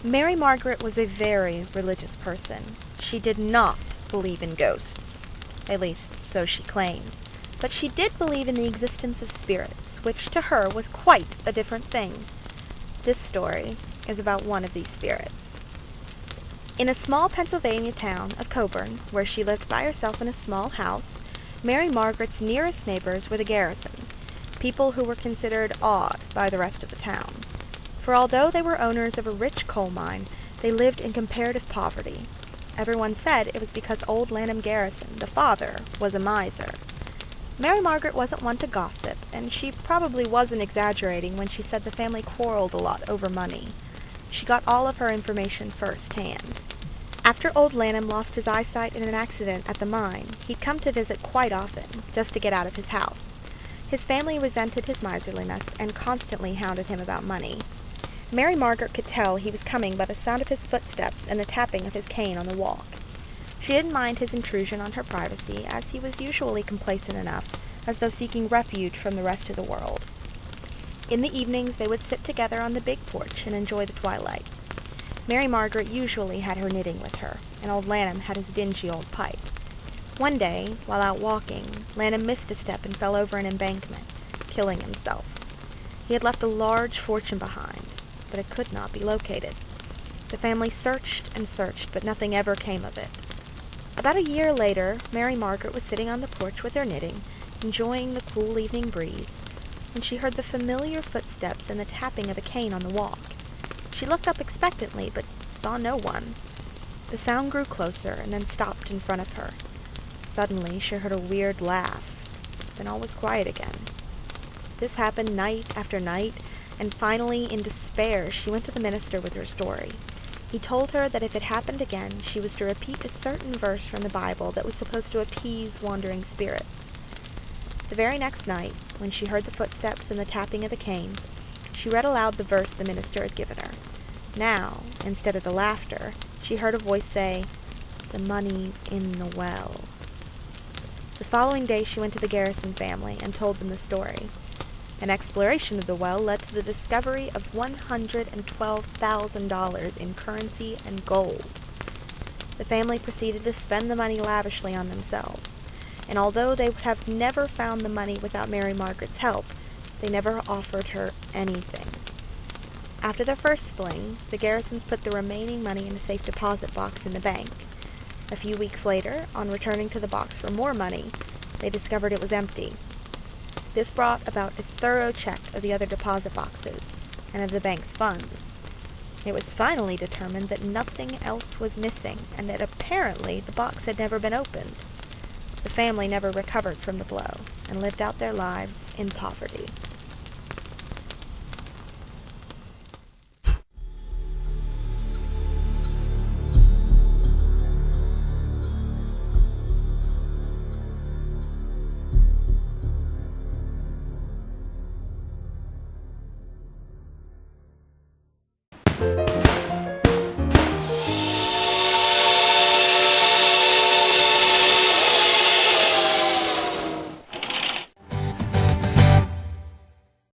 Mary Margaret was a very religious person. She did not believe in ghosts, at least so she claimed, but she did believe in the existence of spirits, which to her was quite a different thing. This story is about one of these spirits. In a small Pennsylvania town of Coburn, where she lived by herself in a small house, Mary Margaret's nearest neighbors were the Garrisons, people who were considered odd by the rest of the town. For although they were owners of a rich coal mine, they lived in comparative poverty. Everyone said it was because old Lanham Garrison, the father, was a miser. Mary Margaret wasn't one to gossip, and she probably wasn't exaggerating when she said the family quarreled a lot over money. She got all of her information firsthand. After old Lanham lost his eyesight in an accident at the mine, he'd come to visit quite often, just to get out of his house. His family resented his miserliness and constantly hounded him about money. Mary Margaret could tell he was coming by the sound of his footsteps and the tapping of his cane on the walk. She didn't mind his intrusion on her privacy, as he was usually complacent enough, as though seeking refuge from the rest of the world. In the evenings they would sit together on the big porch and enjoy the twilight. Mary Margaret usually had her knitting with her, and old Lanham had his dingy old pipe. One day, while out walking, Lanham missed a step and fell over an embankment, killing himself. He had left a large fortune behind, but it could not be located. The family searched and searched, but nothing ever came of it. About a year later, Mary Margaret was sitting on the porch with her knitting, enjoying the cool evening breeze, when she heard the familiar footsteps and the tapping of a cane on the walk. She looked up expectantly, but saw no one. The sound grew closer and then stopped in front of her. Suddenly, she heard a weird laugh. Then all was quiet again. This happened night after night, and finally, in despair, she went to the minister with her story. He told her that if it happened again, she was to repeat a certain verse from the Bible that was supposed to appease wandering spirits. The very next night, when she heard the footsteps and the tapping of the cane, she read aloud the verse the minister had given her. Now, instead of the laughter, she heard a voice say, "The money's in the well." The following day she went to the Garrison family and told them the story. An exploration of the well led to the discovery of $112,000 in currency and gold. The family proceeded to spend the money lavishly on themselves, and although they would have never found the money without Mary Margaret's help, they never offered her anything. After their first fling, the Garrisons put the remaining money in a safe deposit box in the bank. A few weeks later, on returning to the box for more money, they discovered it was empty. This brought about a thorough check of the other deposit boxes and of the bank's funds. It was finally determined that nothing else was missing, and that apparently the box had never been opened. The family never recovered from the blow and lived out their lives in poverty.